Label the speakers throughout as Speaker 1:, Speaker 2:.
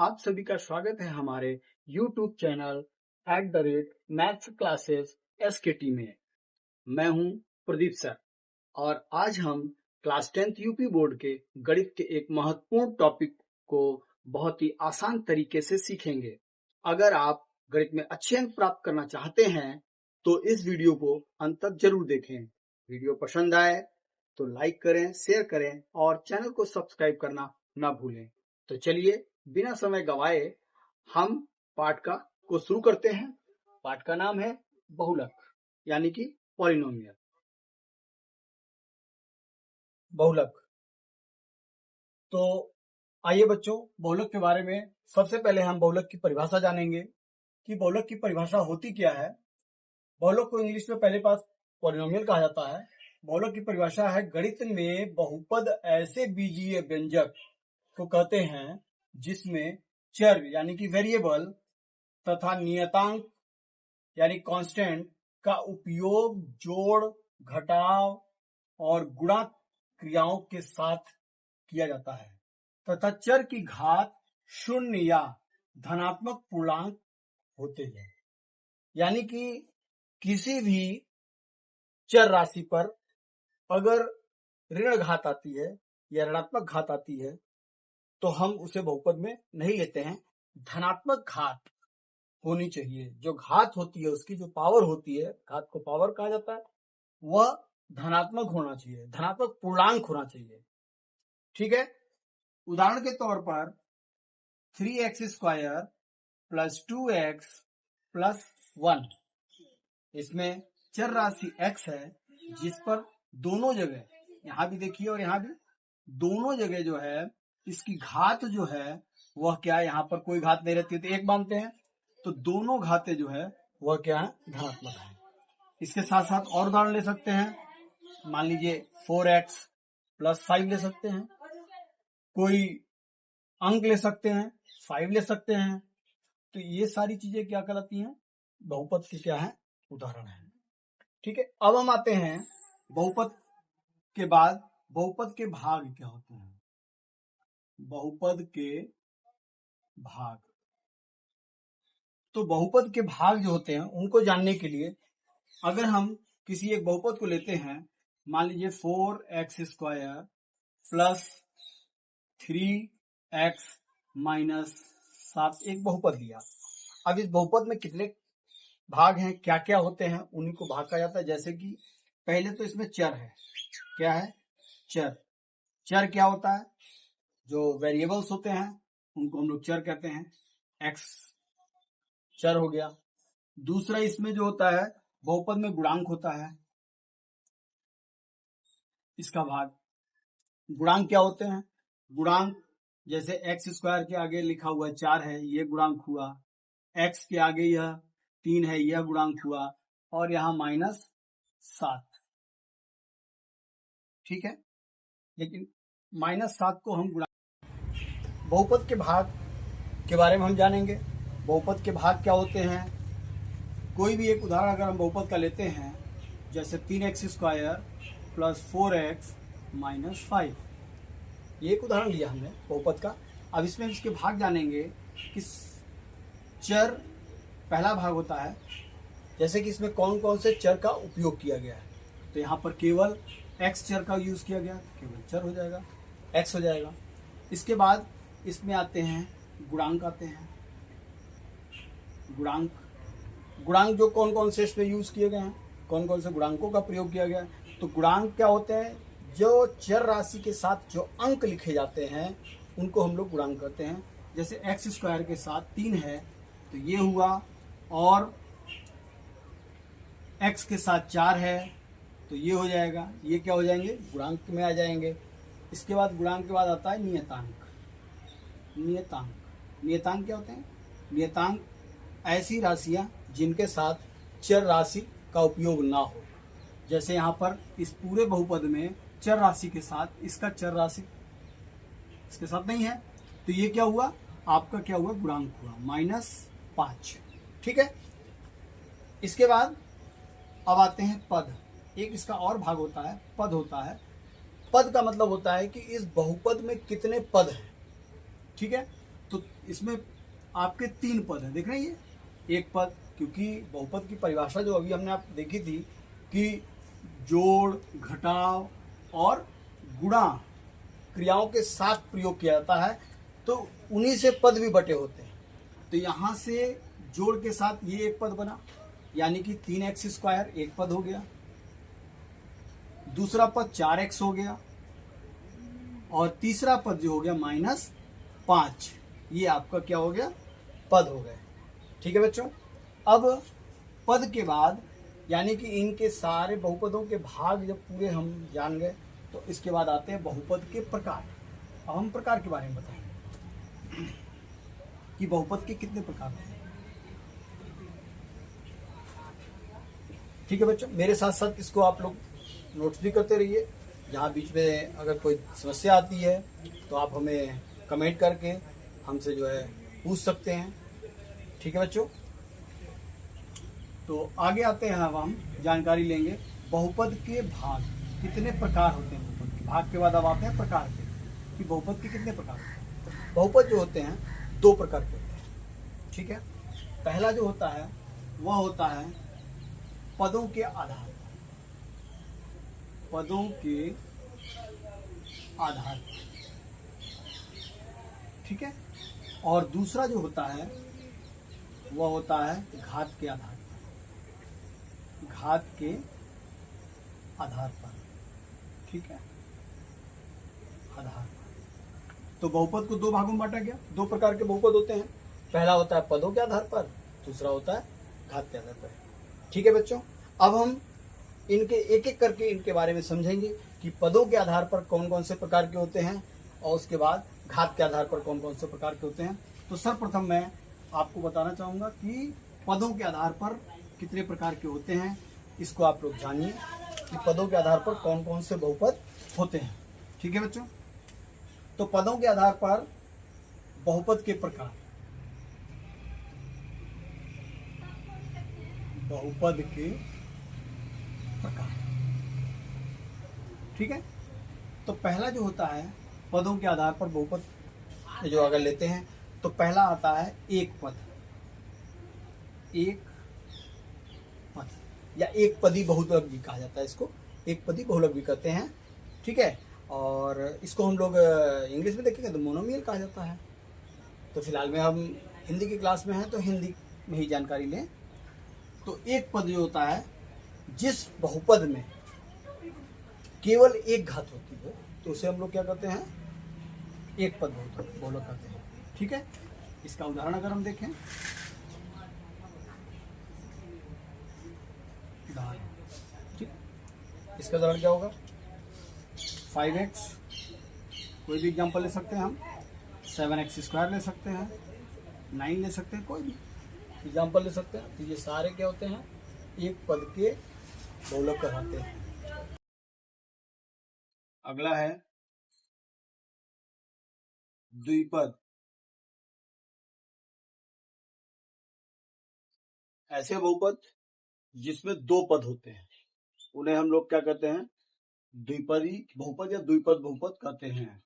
Speaker 1: आप सभी का स्वागत है हमारे YouTube channel @maths classes SKT में। मैं हूं प्रदीप सर और आज हम क्लास 10th यूपी बोर्ड के गणित के एक महत्वपूर्ण टॉपिक को बहुत ही आसान तरीके से सीखेंगे। अगर आप गणित में अच्छे अंक प्राप्त करना चाहते हैं तो इस वीडियो को अंत तक जरूर देखें। वीडियो पसंद आए तो लाइक करें, शेयर करें और चैनल को सब्सक्राइब करना ना भूलें। तो चलिए बिना समय गवाए हम पाठ को शुरू करते हैं। पाठ का नाम है बहुलक यानी कि पॉलिनोमियल। बहुलक। तो आइए बच्चों, बहुलक के बारे में सबसे पहले हम बहुलक की परिभाषा जानेंगे कि बहुलक की परिभाषा होती क्या है। बहुलक को इंग्लिश में पहले पास पॉलिनोमियल कहा जाता है। बहुलक की परिभाषा है गणित में बहुपद ऐसे बीजीय व्यंजक को कहते हैं जिसमें चर यानी कि वेरिएबल तथा नियतांक यानी कांस्टेंट का उपयोग जोड़, घटाव और गुणा क्रियाओं के साथ किया जाता है तथा चर की घात शून्य या धनात्मक पूर्णांक होते हैं। यानी कि किसी भी चर राशि पर अगर ऋण घात आती है या ऋणात्मक घात आती है तो हम उसे बहुपद में नहीं लेते हैं। धनात्मक घात होनी चाहिए। जो घात होती है, उसकी जो पावर होती है, घात को पावर कहा जाता है, वह धनात्मक होना चाहिए, धनात्मक पूर्णांक होना चाहिए। ठीक है। उदाहरण के तौर पर 3x² + 2x + 1, इसमें चर राशि x है जिस पर दोनों जगह, यहां भी देखिए और यहां भी, दोनों जगह जो है इसकी घात जो है वह क्या है, यहां पर कोई घात नहीं रहती है तो एक मानते हैं, तो दोनों घातें जो है वह क्या है, धनात्मक है। इसके साथ साथ और उदाहरण ले सकते हैं। मान लीजिए 4x + 5 ले सकते हैं, कोई अंक ले सकते हैं, 5 ले सकते हैं। तो ये सारी चीजें क्या कहलाती हैं, बहुपद के क्या है, उदाहरण है। ठीक है। अब हम आते हैं बहुपद के बाद बहुपद के भाग क्या होते हैं। बहुपद के भाग, तो बहुपद के भाग जो होते हैं उनको जानने के लिए अगर हम किसी एक बहुपद को लेते हैं, मान लीजिए 4x² + 3x - 7 एक बहुपद लिया। अब इस बहुपद में कितने भाग हैं, क्या क्या होते हैं, उन्हीं को भाग कहा जाता है। जैसे कि पहले तो इसमें चर है। क्या है, चर। चर क्या होता है, जो वेरिएबल्स होते हैं उनको हम लोग चर कहते हैं। x चर हो गया। दूसरा इसमें जो होता है, बहुपद में गुणांक होता है, इसका भाग। गुणांक क्या होते हैं, गुणांक जैसे x² के आगे लिखा हुआ 4 है, ये गुणांक हुआ। x के आगे यह 3 है, यह गुणांक हुआ। और यहां -7। ठीक है। लेकिन -7 को हम गुणांक। बहुपद के भाग के बारे में हम जानेंगे। बहुपद के भाग क्या होते हैं। कोई भी एक उदाहरण अगर हम बहुपद का लेते हैं, जैसे 3x² + 4x - 5, ये एक उदाहरण लिया हमने बहुपद का। अब इसमें इसके भाग जानेंगे कि चर पहला भाग होता है, जैसे कि इसमें कौन कौन से चर का उपयोग किया गया है। तो यहाँ पर केवल x चर का यूज किया गया, केवल चर हो जाएगा, x हो जाएगा। इसके बाद इसमें आते हैं गुणांक आते हैं। गुणांक, गुणांक जो कौन कौन से इसमें यूज किए गए हैं, कौन कौन से गुणांकों का प्रयोग किया गया है। तो गुणांक क्या होते हैं, जो चर राशि के साथ जो अंक लिखे जाते हैं उनको हम लोग गुणांक कहते हैं। जैसे x² के साथ 3 है तो ये हुआ, और x के साथ 4 है तो ये हो जाएगा। ये क्या हो जाएंगे, गुणांक में आ जाएंगे। इसके बाद गुणांक के बाद आता है नियतांक। नियतांक, नियतांक क्या होते हैं, नियतांक ऐसी राशियां जिनके साथ चर राशि का उपयोग ना हो। जैसे यहाँ पर इस पूरे बहुपद में चर राशि के साथ इसका चर राशि इसके साथ नहीं है, तो ये क्या हुआ, आपका क्या हुआ, गुणांक हुआ, -5। ठीक है। इसके बाद अब आते हैं पद। एक इसका और भाग होता है, पद होता है। पद का मतलब होता है कि इस बहुपद में कितने पद हैं। ठीक है। तो इसमें आपके 3 पद हैं, देख रहे हैं ये एक पद, क्योंकि बहुपद की परिभाषा जो अभी हमने आप देखी थी कि जोड़, घटाव और गुणा क्रियाओं के साथ प्रयोग किया जाता है, तो उन्हीं से पद भी बटे होते हैं। तो यहाँ से जोड़ के साथ ये एक पद बना, यानी कि 3x² एक पद हो गया, दूसरा पद 4x हो गया, और तीसरा पद जो हो गया -5, ये आपका क्या हो गया, पद हो गए। ठीक है बच्चों, अब पद के बाद यानी कि इनके सारे बहुपदों के भाग जब पूरे हम जान गए, तो इसके बाद आते हैं बहुपद के प्रकार। अब हम प्रकार के बारे में बताएंगे कि बहुपद के कितने प्रकार होते हैं। ठीक है बच्चों, मेरे साथ साथ इसको आप लोग नोट्स भी करते रहिए। जहाँ बीच में अगर कोई समस्या आती है तो आप हमें कमेंट करके हमसे जो है पूछ सकते हैं। ठीक है बच्चों, तो आगे आते हैं। अब हम जानकारी लेंगे बहुपद के भाग कितने प्रकार होते हैं। बहुपद के भाग के बाद अब आते हैं प्रकार के, कि बहुपद के कितने प्रकार होते हैं। बहुपद जो होते हैं 2 प्रकार के होते हैं। ठीक है, पहला जो होता है वह होता है पदों के आधार पर, पदों के आधार पर। ठीक है, और दूसरा जो होता है वह होता है घात के आधार पर, घात के आधार पर। ठीक है, आधार पर। तो बहुपद को 2 भागों में बांटा गया। 2 प्रकार के बहुपद होते हैं, पहला होता है पदों के आधार पर, दूसरा होता है घात के आधार पर। ठीक है बच्चों, अब हम इनके एक एक करके इनके बारे में समझेंगे कि पदों के आधार पर कौन कौन से प्रकार के होते हैं, और उसके बाद घात के आधार पर कौन कौन से प्रकार के होते हैं। तो सर्वप्रथम मैं आपको बताना चाहूंगा कि पदों के आधार पर कितने प्रकार के होते हैं, इसको आप लोग जानिए कि पदों के आधार पर कौन कौन से बहुपद होते हैं। ठीक है बच्चों, तो पदों के आधार पर बहुपद के प्रकार, बहुपद के प्रकार। ठीक है, तो पहला जो होता है पदों के आधार पर बहुपद जो अगर लेते हैं तो पहला आता है एक पद, एक पद या एक पदी बहुलक भी कहा जाता है, इसको एक पदी बहुलक भी कहते हैं। ठीक है, और इसको हम लोग इंग्लिश में देखेंगे तो मोनोमियल कहा जाता है। तो फिलहाल में हम हिंदी की क्लास में हैं तो हिंदी में ही जानकारी लें। तो एक पद जो होता है जिस बहुपद में केवल एक घात होती है, तो उसे हम लोग क्या कहते हैं, एक पद बहुलक कहते हैं। ठीक है, इसका उदाहरण अगर हम देखें, ठीक, इसका उदाहरण क्या होगा, 5x, कोई भी एग्जाम्पल ले सकते हैं हम, 7x² ले सकते हैं, 9 ले सकते हैं, कोई भी एग्जाम्पल ले सकते हैं। तो ये सारे क्या होते हैं, एक पद के बहुलक कहलाते हैं। अगला है द्विपद। ऐसे बहुपद जिसमें 2 पद होते हैं उन्हें हम लोग क्या कहते हैं, द्विपदी बहुपद या द्विपद बहुपद कहते हैं।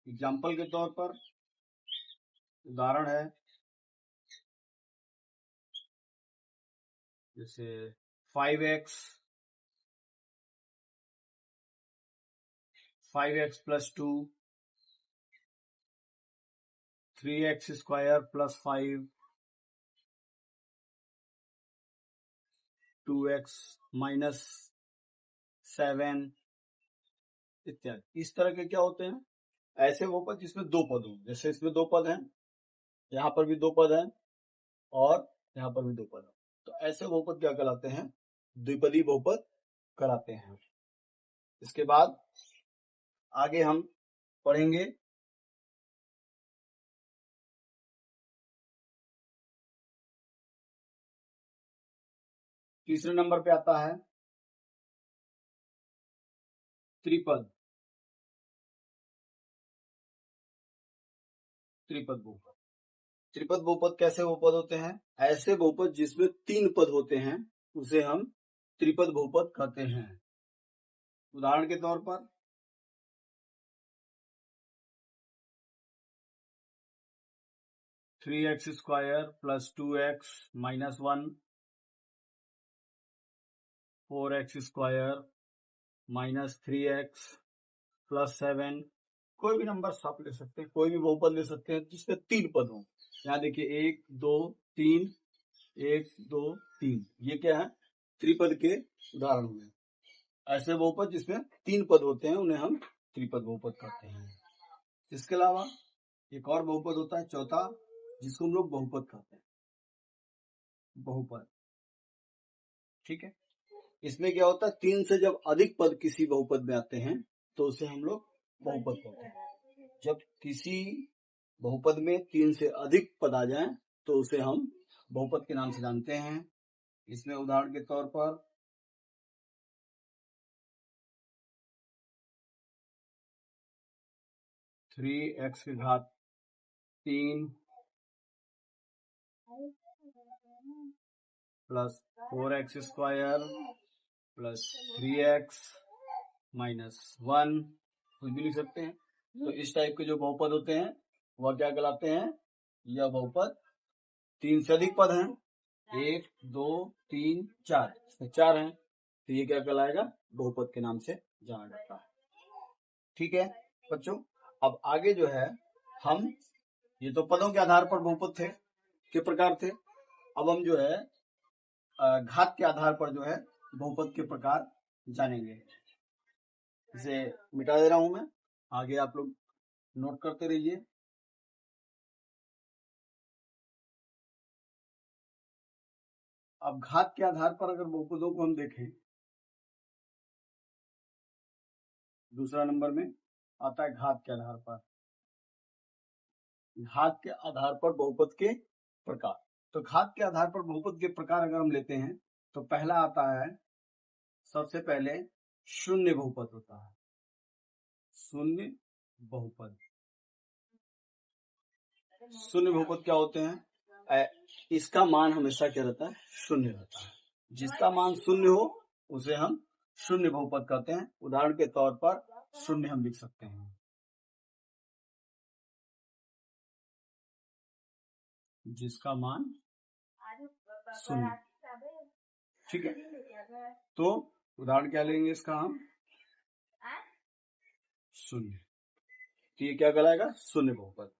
Speaker 1: एग्जाम्पल के तौर पर उदाहरण है जैसे 5x, 5x+2, 3x² + 5, 2x - 7 इत्यादि। इस तरह के क्या होते हैं, ऐसे बहुपद जिसमें 2 पद हों। जैसे इसमें 2 पद हैं, यहाँ पर भी 2 पद हैं, और यहाँ पर भी 2 पद हैं। तो ऐसे बहुपद क्या कहलाते हैं, द्विपदी बहुपद कहलाते हैं। इसके बाद आगे हम पढ़ेंगे तीसरे नंबर पे आता है त्रिपद। त्रिपद बहुपद, त्रिपद बहुपद कैसे बहुपद होते हैं, ऐसे बहुपद जिसमें 3 पद होते हैं उसे हम त्रिपद बहुपद कहते हैं। उदाहरण के तौर पर 3x² plus 2x minus 1, 4x² minus 3x plus 7। कोई भी नंबर आप ले सकते हैं, कोई भी बहुपद ले सकते हैं जिसमें 3 पद हो। यहाँ देखिए 1 2 3, 1 2 3, ये क्या है? त्रिपद के उदाहरण हुए। ऐसे बहुपद जिसमें 3 पद होते हैं उन्हें हम त्रिपद बहुपद कहते हैं। इसके अलावा एक और बहुपद होता है चौथा, जिसको हम लोग बहुपद कहते हैं, बहुपद। ठीक है, इसमें क्या होता है? 3 से जब अधिक पद किसी बहुपद में आते हैं तो उसे हम लोग बहुपद कहते हैं। जब किसी बहुपद में 3 से अधिक पद आ जाएं तो उसे हम बहुपद के नाम से जानते हैं। इसमें उदाहरण के तौर पर 3x³ plus 4x² plus 3x minus 1, कुछ भी लिख सकते हैं। तो इस टाइप के जो बहुपद होते हैं वह क्या कहलाते हैं? यह बहुपद 3 से अधिक पद हैं, 1 2 3 4, इसमें 4 हैं, तो ये क्या कहलाएगा? बहुपद के नाम से जाना जाता है। ठीक है बच्चों, अब आगे जो है हम, ये तो पदों के आधार पर बहुपद थे के प्रकार थे, अब हम जो है घात के आधार पर जो है बहुपद के प्रकार जानेंगे। इसे मिटा दे रहा हूं मैं, आगे आप लोग नोट करते रहिए। अब घात के आधार पर अगर बहुपदों को हम देखें, दूसरा नंबर में आता है घात के आधार पर। घात के आधार पर बहुपद के प्रकार। तो घात के आधार पर बहुपद के प्रकार अगर हम लेते हैं तो पहला आता है, सबसे पहले शून्य बहुपद होता है। शून्य बहुपद, शून्य बहुपद क्या होते हैं? इसका मान हमेशा क्या रहता है? शून्य रहता है। जिसका मान शून्य हो उसे हम शून्य बहुपद कहते हैं। उदाहरण के तौर पर शून्य हम लिख सकते हैं, जिसका मान शून्य। ठीक है, तो उदाहरण क्या लेंगे इसका हम? शून्य। तो ये क्या कहलाएगा? शून्य बहुपद।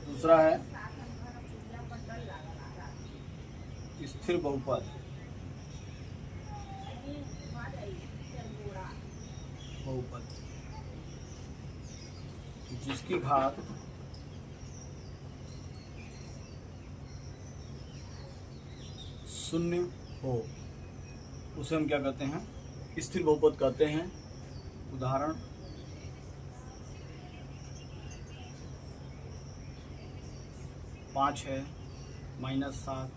Speaker 1: दूसरा है स्थिर बहुपद। बहुपद जिसकी घात शून्य हो उसे हम क्या कहते हैं? स्थिर बहुपद कहते हैं। उदाहरण 5 है, -7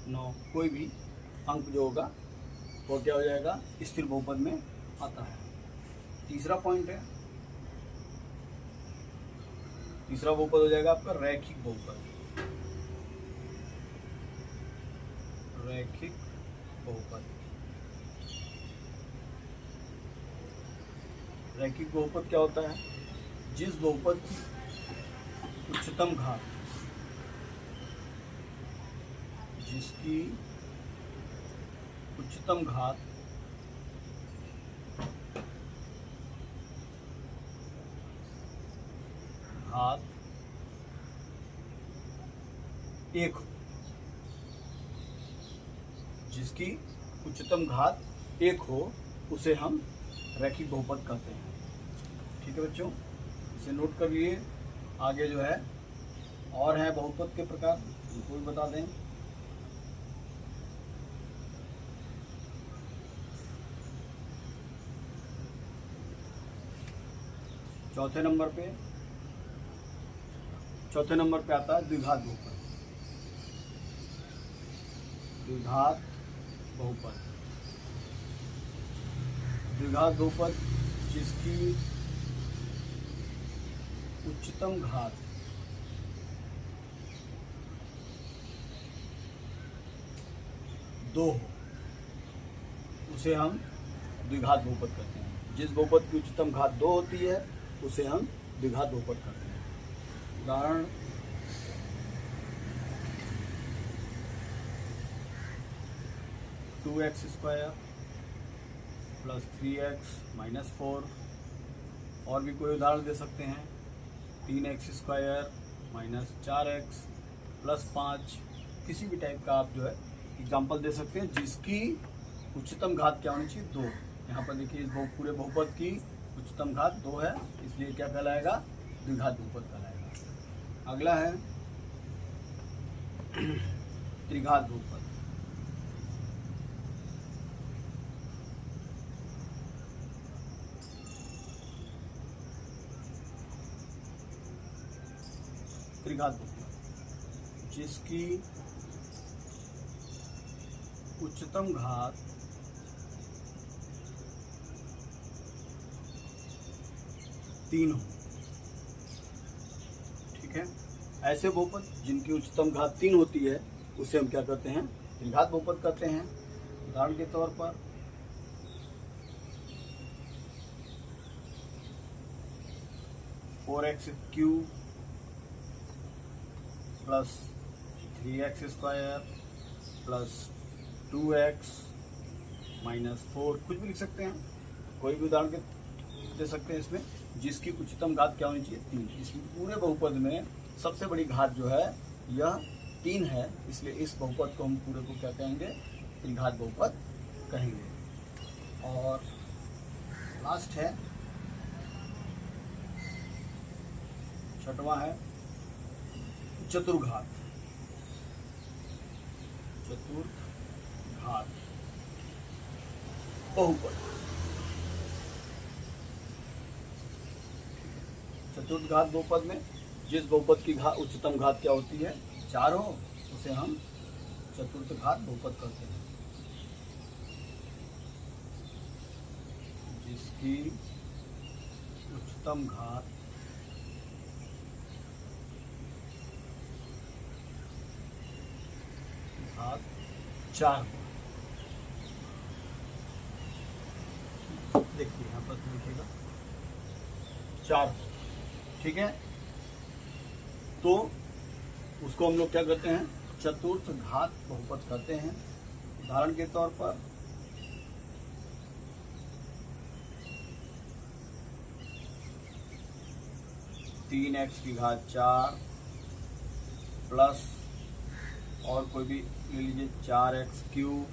Speaker 1: 9, कोई भी अंक जो होगा वो क्या हो जाएगा? स्थिर बहुपद में आता है। तीसरा पॉइंट है, तीसरा बहुपद हो जाएगा आपका रैखिक बहुपद। रैखिक बहुपद, रैखिक बहुपद क्या होता है? जिस बहुपद की उच्चतम घात, जिसकी उच्चतम घात घात 1 हो, जिसकी उच्चतम घात 1 हो उसे हम रैखिक बहुपद कहते हैं। ठीक है बच्चों, इसे नोट कर लिए। आगे जो है और है बहुपद के प्रकार, इनको भी बता दें। चौथे नंबर पे आता है द्विघात बहुपद। द्विघात बहुपद, द्विघात बहुपद जिसकी उच्चतम घात दो हो उसे हम द्विघात बहुपद कहते हैं। जिस बहुपद की उच्चतम घात 2 होती है उसे हम द्विघात बहुपद कहते हैं। उदाहरण 2x² प्लस 3x माइनस 4। और भी कोई उदाहरण दे सकते हैं, 3x² माइनस 4x प्लस 5। किसी भी टाइप का आप जो है एग्जाम्पल दे सकते हैं जिसकी उच्चतम घात क्या होनी चाहिए, 2। यहाँ पर देखिए इस पूरे बहुपद की उच्चतम घात 2 है, इसलिए क्या कहलाएगा, द्विघात बहुपद कहलाएगा। अगला है त्रिघात बहुपद। त्रिघात बहुपद जिसकी उच्चतम घात 3 हो। ठीक है, ऐसे बहुपद जिनकी उच्चतम घात 3 होती है उसे हम क्या कहते हैं, त्रिघात बहुपद कहते हैं। उदाहरण के तौर पर 4x³ plus 3x² plus 2x minus 4, कुछ भी लिख सकते हैं, कोई भी उदाहरण दे सकते हैं इसमें, जिसकी उच्चतम घात क्या होनी चाहिए, 3। इस पूरे बहुपद में सबसे बड़ी घात जो है यह 3 है, इसलिए इस बहुपद को हम पूरे को क्या कहेंगे, त्रिघात बहुपद कहेंगे। और लास्ट है, छठवां है चतुर्घात। चतुर्घात बहुपद। चतुर्घात बहुपद में जिस बहुपद की उच्चतम घात क्या होती है, 4 हो, उसे हम चतुर्थघात बहुपद कहते हैं। जिसकी उच्चतम घात 4 हो। देखिए यहाँ पर लिखिएगा 4 हो। ठीक है, तो उसको हम लोग क्या कहते हैं, चतुर्थघात बहुपद कहते हैं। उदाहरण के तौर पर 3x⁴ प्लस और कोई भी ले लीजिए 4x³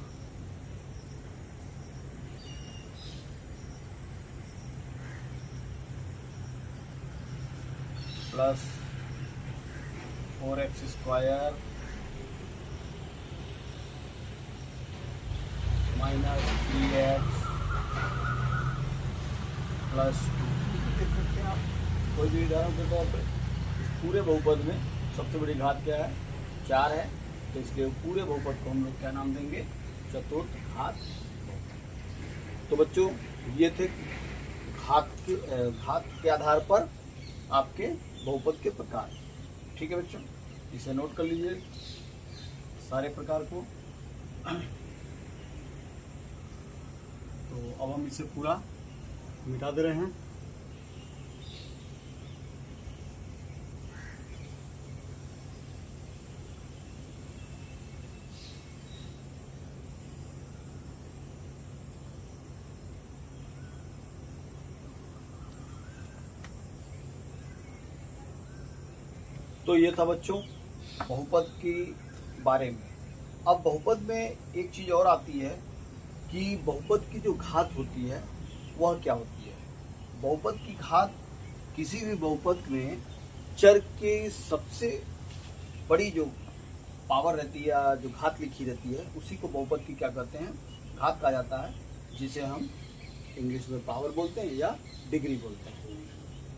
Speaker 1: plus 4x² minus 3x plus 2। देख सकते हैं आप, कोई भी उदाहरण के तौर पर पूरे बहुपद में सबसे बड़ी घात क्या है, 4 है, तो इसलिए पूरे बहुपद को हम लोग क्या नाम देंगे, चतुर्थघात बहुपद। तो बच्चों ये थे घात के आधार पर आपके बहुपद के प्रकार। ठीक है बच्चों, इसे नोट कर लीजिए सारे प्रकार को। तो अब हम इसे पूरा मिटा दे रहे हैं। तो ये था बच्चों बहुपद के बारे में। अब बहुपद में एक चीज़ और आती है कि बहुपद की जो घात होती है वह क्या होती है। बहुपद की घात किसी भी बहुपद में चर के सबसे बड़ी जो पावर रहती है या जो घात लिखी रहती है उसी को बहुपद की क्या कहते हैं, घात कहा जाता है, जिसे हम इंग्लिश में पावर बोलते हैं या डिग्री बोलते हैं।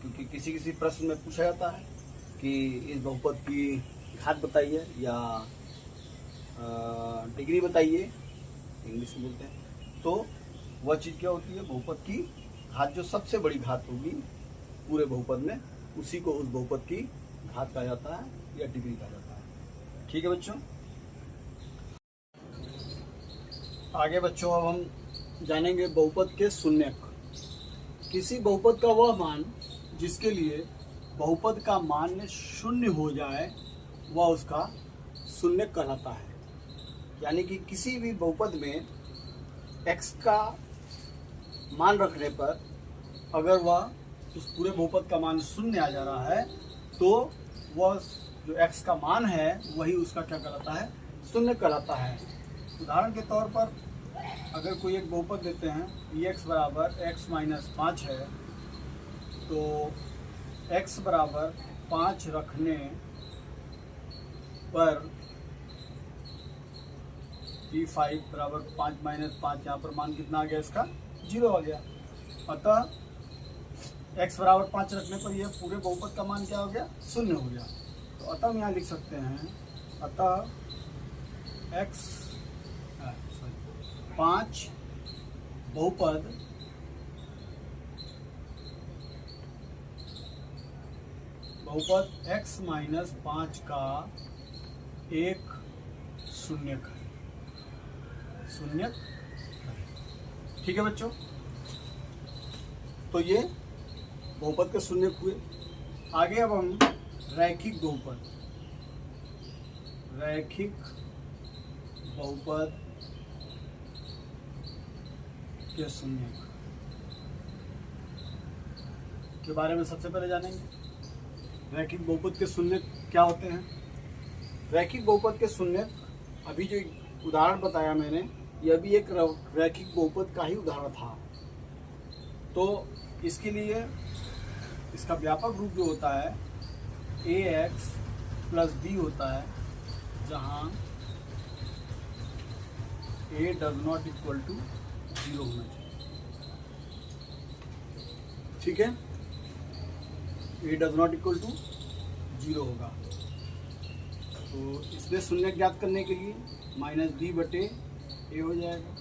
Speaker 1: क्योंकि किसी किसी प्रश्न में पूछा जाता है कि इस बहुपद की घात बताइए या डिग्री बताइए, इंग्लिश में बोलते हैं। तो वह चीज़ क्या होती है, बहुपद की घात, जो सबसे बड़ी घात होगी पूरे बहुपद में, उसी को उस बहुपद की घात कहा जाता है या डिग्री कहा जाता है। ठीक है बच्चों, आगे बच्चों अब हम जानेंगे बहुपद के शून्यक। किसी बहुपद का वह मान जिसके लिए बहुपद का मान शून्य हो जाए वह उसका शून्यक कहलाता है। यानी कि किसी भी बहुपद में x का मान रखने पर अगर वह उस पूरे बहुपद का मान 0 आ जा रहा है तो वह जो x का मान है वही उसका क्या कहलाता है, 0 कहलाता है। उदाहरण के तौर पर अगर कोई एक बहुपद देते हैं x बराबर x माइनस 5 है, तो x बराबर 5 रखने पर P5 बराबर 5 माइनस 5, यहाँ पर मान कितना आ गया, इसका 0 आ गया। अतः x बराबर 5 रखने पर यह पूरे बहुपद का मान क्या हो गया, 0 हो गया। तो अतः हम यहाँ लिख सकते हैं, अतः 5 बहुपद x माइनस 5 का एक शून्यक है। ठीक है बच्चों, तो ये बहुपद के शून्यक हुए। आगे अब हम रैखिक बहुपद के शून्यक के बारे में सबसे पहले जानेंगे। रैखिक बहुपद के शून्यक क्या होते हैं? रैखिक बहुपद के शून्यक, अभी जो उदाहरण बताया मैंने, यह भी एक रैखिक बहुपद का ही उदाहरण था। तो इसके लिए इसका व्यापक रूप जो होता है ax प्लस b होता है, जहाँ a does not equal to 0 होना चाहिए। ठीक है, a does not equal to 0 होगा। तो इसमें शून्य ज्ञात करने के लिए माइनस b बटे a हो जाएगा।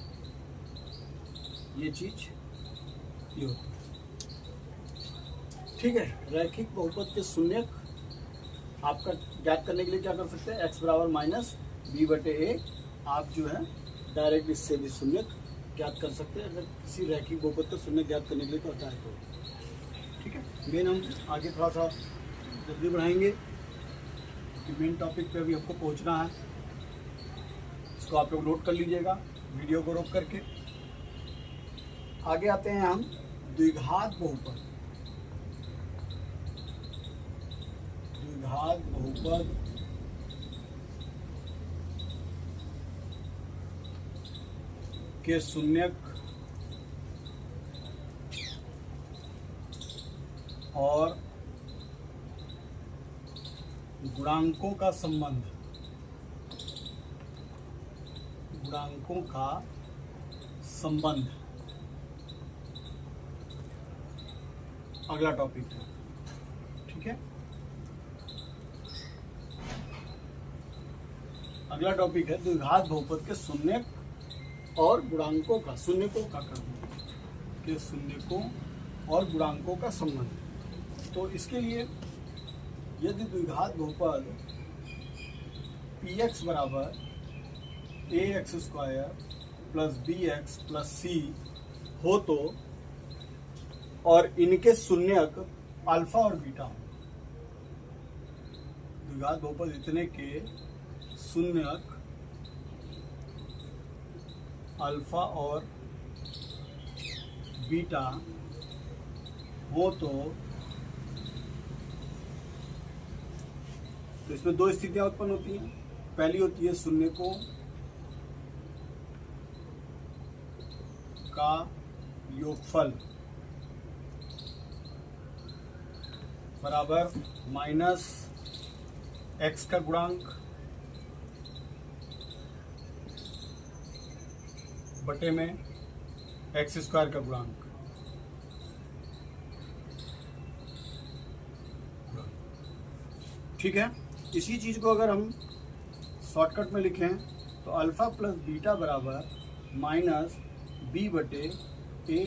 Speaker 1: ये चीज ये होती है। ठीक है, रैखिक बहुपद के शून्यक आपका ज्ञात करने के लिए क्या कर सकते हैं, x बराबर माइनस b बटे a। आप जो है डायरेक्ट इससे भी शून्यक ज्ञात कर सकते हैं, अगर किसी रैखिक बहुपद का शून्यक ज्ञात करने के लिए कहता है तो। ठीक है, मेन हम आगे थोड़ा सा जल्दी बढ़ाएंगे कि मेन टॉपिक पे अभी हमको पहुंचना है। इसको आप लोग नोट कर लीजिएगा वीडियो को रोक करके। आगे आते हैं हम द्विघात बहुपद। द्विघात बहुपद के शून्यक और गुणांकों का संबंध। अगला टॉपिक है। ठीक है, अगला टॉपिक है द्विघात बहुपद के शून्यक और गुणांकों का शून्यकों और गुणांकों का संबंध। तो इसके लिए यदि द्विघात बहुपद px बराबर ax square plus bx plus c हो तो, और इनके शून्यक अल्फा और बीटा हो। द्विघात बहुपद इतने के शून्यक अल्फा और बीटा हो तो इसमें दो स्थितियां उत्पन्न होती हैं। पहली होती है शून्यकों का योगफल बराबर माइनस x का गुणांक बटे में x स्क्वायर का गुणांक। ठीक है, इसी चीज को अगर हम शॉर्टकट में लिखें तो अल्फा प्लस बीटा बराबर माइनस b बटे a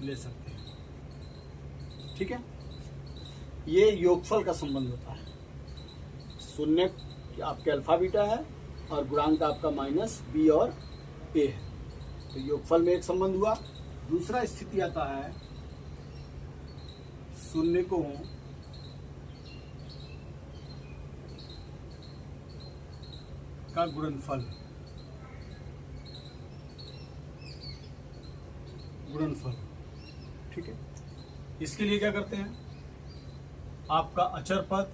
Speaker 1: ले सकते हैं। ठीक है, ये योगफल का संबंध होता है। शून्य आपके अल्फा बीटा है और गुणांक आपका माइनस b और a है, तो योगफल में एक संबंध हुआ। दूसरा स्थिति आता है शून्यकों का गुणनफल गुणनफल। ठीक है, इसके लिए क्या करते हैं, आपका अचर पद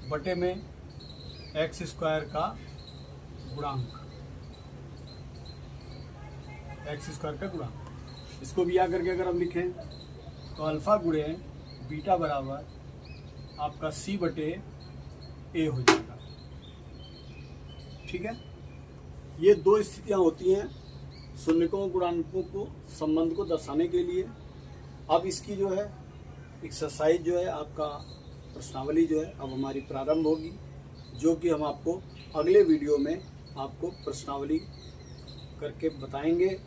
Speaker 1: बटे में एक्स स्क्वायर का गुणांक, एक्स स्क्वायर का गुणांक। इसको भी यहाँ करके अगर हम लिखें तो अल्फा गुणे बीटा बराबर आपका सी बटे ए हो जाएगा। ठीक है, ये दो स्थितियां होती हैं शून्यकों गुणांकों को संबंध को दर्शाने के लिए। अब इसकी जो है एक्सरसाइज जो है आपका प्रश्नावली जो है अब हमारी प्रारंभ होगी, जो कि हम आपको अगले वीडियो में आपको प्रश्नावली करके बताएंगे।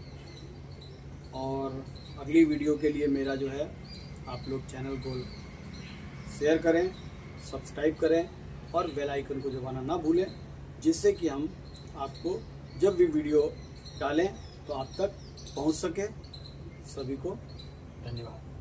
Speaker 1: और अगली वीडियो के लिए मेरा जो है आप लोग चैनल को शेयर करें, सब्सक्राइब करें और बेल आइकन को दबाना ना भूलें, जिससे कि हम आपको जब भी वीडियो डालें तो आप तक पहुंच सके। सभी को धन्यवाद।